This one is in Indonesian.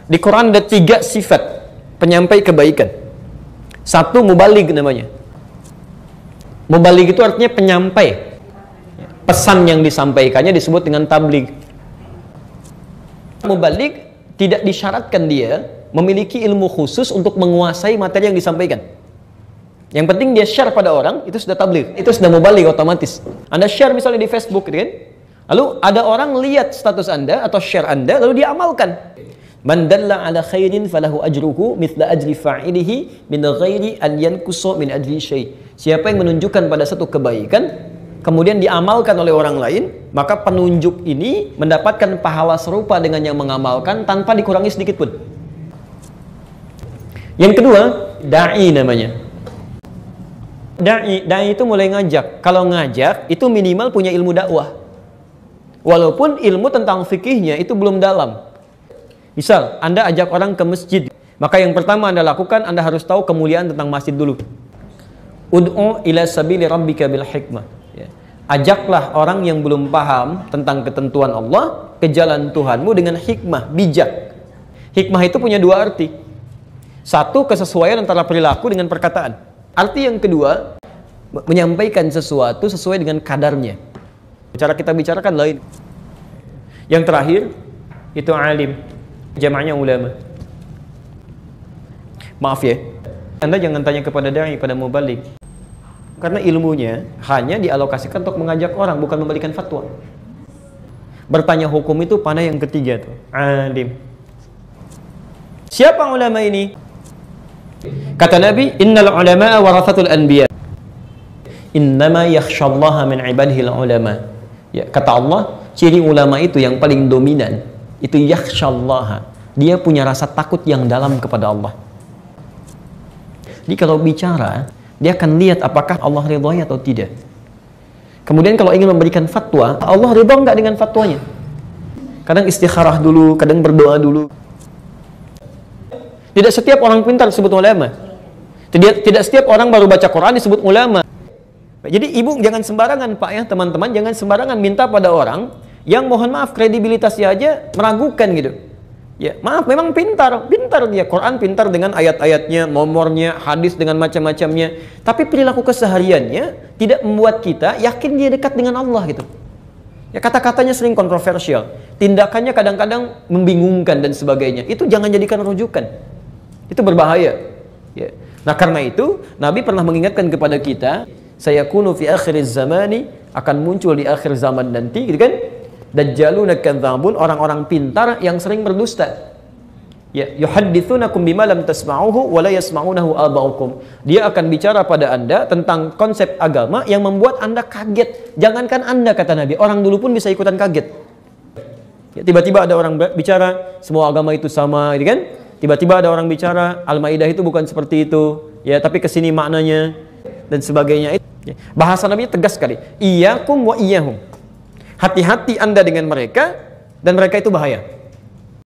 Di Quran ada 3 sifat penyampai kebaikan. Satu, mubaligh namanya. Mubaligh itu artinya penyampai. Pesan yang disampaikannya disebut dengan tabligh. Mubaligh tidak disyaratkan dia memiliki ilmu khusus untuk menguasai materi yang disampaikan. Yang penting dia share pada orang, itu sudah tabligh, itu sudah mubaligh otomatis. Anda share misalnya di Facebook, kan? Lalu ada orang lihat status Anda atau share Anda, lalu dia amalkan. Man dalla ala khairin falahu ajruhu mithla ajri fa'ilihi min ghairi an yanqusa min ajri syai'. Siapa yang menunjukkan pada satu kebaikan kemudian diamalkan oleh orang lain, maka penunjuk ini mendapatkan pahala serupa dengan yang mengamalkan tanpa dikurangi sedikit pun. Yang kedua, da'i namanya. Da'i itu mulai ngajak. Kalau ngajak, itu minimal punya ilmu dakwah. Walaupun ilmu tentang fikihnya itu belum dalam. Misal, Anda ajak orang ke masjid, maka yang pertama Anda lakukan, Anda harus tahu kemuliaan tentang masjid dulu. Ud'u ila sabili rabbika bil hikmah. Ajaklah orang yang belum paham tentang ketentuan Allah ke jalan Tuhanmu dengan hikmah, bijak. Hikmah itu punya 2 arti. Satu, kesesuaian antara perilaku dengan perkataan. Arti yang kedua, menyampaikan sesuatu sesuai dengan kadarnya. Cara kita bicarakan lain. Yang terakhir, itu alim. Jamaknya ulama. Maaf ya, Anda jangan tanya kepada da'i, pada mubaligh. Karena ilmunya hanya dialokasikan untuk mengajak orang, bukan memberikan fatwa. Bertanya hukum itu pada yang ketiga tuh, alim. Siapa ulama ini? Kata Nabi, innal ulama'a warathatul anbiya. Innama yakhshallaha min ibadihil ulama. Ya, kata Allah, ciri ulama itu yang paling dominan itu yakhshallaha. Dia punya rasa takut yang dalam kepada Allah. Jadi kalau bicara, dia akan lihat apakah Allah ridhoi atau tidak. Kemudian kalau ingin memberikan fatwa, Allah ridho enggak dengan fatwanya? Kadang istikharah dulu, kadang berdoa dulu. Tidak setiap orang pintar disebut ulama. Tidak setiap orang baru baca Quran disebut ulama. Jadi ibu jangan sembarangan, Pak ya, teman-teman, jangan sembarangan minta pada orang yang mohon maaf kredibilitasnya aja meragukan gitu. Ya, maaf, memang pintar dia. Quran pintar dengan ayat-ayatnya, nomornya, hadis dengan macam-macamnya. Tapi perilaku kesehariannya tidak membuat kita yakin dia dekat dengan Allah gitu. Ya, kata-katanya sering kontroversial. Tindakannya kadang-kadang membingungkan dan sebagainya. Itu jangan jadikan rujukan. Itu berbahaya. Ya. Nah, karena itu Nabi pernah mengingatkan kepada kita, sayakunu fi akhiriz zamani, akan muncul di akhir zaman nanti, gitu kan? Dajjaluna kadzabun, orang-orang pintar yang sering berdusta. Ya, yuhadditsunakum bima lam tasma'uhu wa la yasma'unahu aba'ukum. Dia akan bicara pada Anda tentang konsep agama yang membuat Anda kaget. Jangankan Anda, kata Nabi, orang dulu pun bisa ikutan kaget. Ya, tiba-tiba ada orang bicara semua agama itu sama, gitu kan? Tiba-tiba ada orang bicara Al-Maidah itu bukan seperti itu, ya, tapi kesini maknanya dan sebagainya. Bahasa Nabi tegas sekali. Iyyakum wa iyyahum. Hati-hati Anda dengan mereka, dan mereka itu bahaya.